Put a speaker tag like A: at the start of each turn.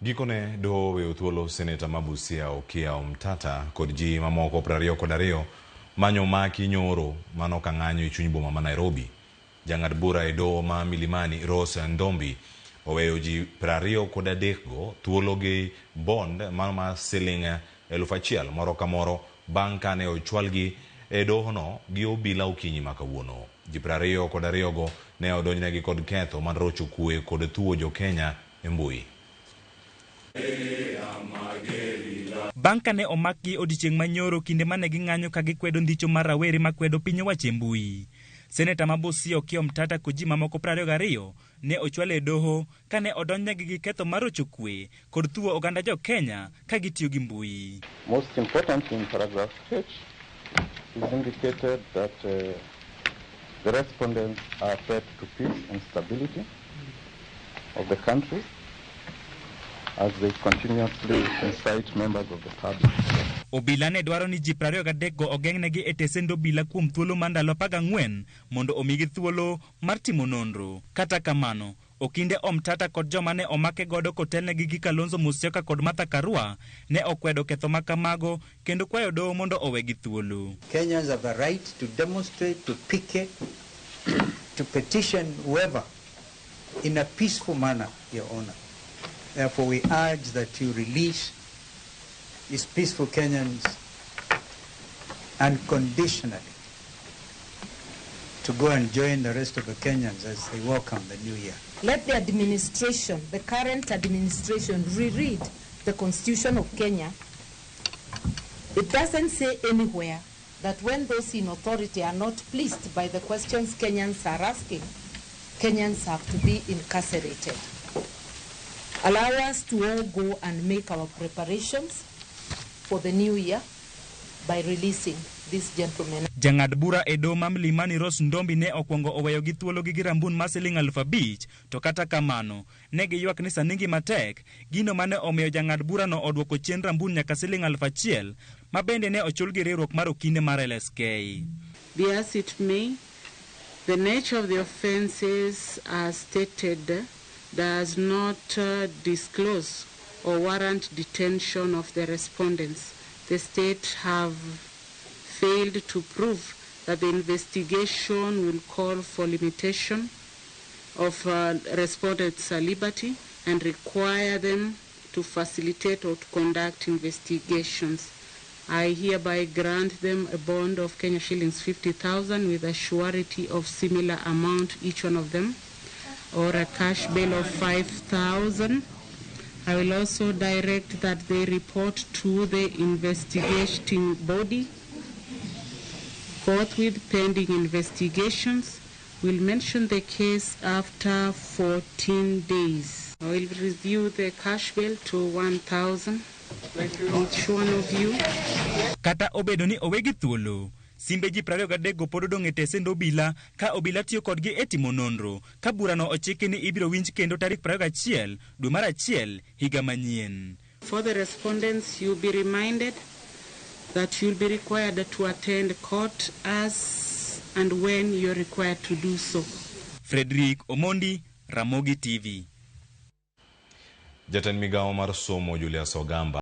A: Gikone doho weyo thuolo Seneta Seneta Okiya Omtatah kod ji mamoko 22 manyo maki nyoro mano kang'anyo e chuny boma ma Nairobi. Jang'ad bura e doho ma Milimani Rose Ndombi oweyo ji 23 go thuolo gi bond mano ma siling 1,000 moro ka moro bang' kane ochwalgi e doho no gi obila okinyi ma kawuono. Ji 22 go ne odonjnegi kod ketho mar rocho kwe kod thuo jo Kenya e mbui.
B: Banka ne omakgi odiochieng' manyoro kinde mane ging'anyo ka gikwedo ndicho mar rawere makwedo piny owacho e mbui. Seneta Okiya Omtatah kod ji mamoko 22 ne ochwal e doho kane odonjnegi gi ketho mar rocho kwe kod thuo oganda jo Kenya ka gitiyo gi mbui.
C: Most importantly, in paragraph H, is indicated that the respondents are threat to peace and stability of the country as they continuously incite members of the public.
B: Obila ne dwaro ni ji 23 go ogeng'negi e tesend obila kuom thuolo mar ndalo 14 mondo omigi thuolo mar timo nonro. Kata kamano, Okinde Omtatah kod joma ne omake godo kotelnegi gi Kalonzo Musyoka kod Martha Karua ne okwedo ketho makamago kendo kwayo doho mondo owegi thuolo.
D: Kenyans have a right to demonstrate, to picket, to petition whoever in a peaceful manner, Your Honor. Therefore, we urge that you release these peaceful Kenyans unconditionally to go and join the rest of the Kenyans as they welcome the new year.
E: Let the administration, the current administration, reread the Constitution of Kenya. It doesn't say anywhere that when those in authority are not pleased by the questions Kenyans are asking, Kenyans have to be incarcerated. Allow us to all go and make our preparations for the new year by releasing these gentlemen.
B: Jang'ad bura e doho ma Milimani Rose Ndombi ne okwongo oweyo gi thuolo gi rambun ma siling 5,000 to kata kamano ne giywak ni saningi matek gino mane omiyo jang'ad bura no odwoko chien rambun nyaka siling 1,000 ma bende ne ochul gi riwruok mar okinde mar LSK.
F: Be as it may, the nature of the offences as stated does not disclose or warrant detention of the respondents. The state have failed to prove that the investigation will call for limitation of respondents' liberty and require them to facilitate or to conduct investigations. I hereby grant them a bond of Kenya shillings 50,000 with a surety of similar amount each one of them, or a cash bail of 5,000. I will also direct that they report to the investigating body forthwith pending investigations. We'll mention the case after 14 days. I will review the cash bail to 1,000 each one of you.
B: Kata obedo ni owegi thuolo, simbe ji 23 go pod odong' e tesend obila ka obila tiyo kodgi e timo nonro ka burano ochiki ni ibiro winj kendo tarik 21 dwe mar 1 higa manyien.
F: For the respondents, you'll be reminded that you'll be required to attend court as and when you're required to do so.
B: Frederick Omondi, Ramogi TV.
A: Jatend migawo mar somo Julius Ogamba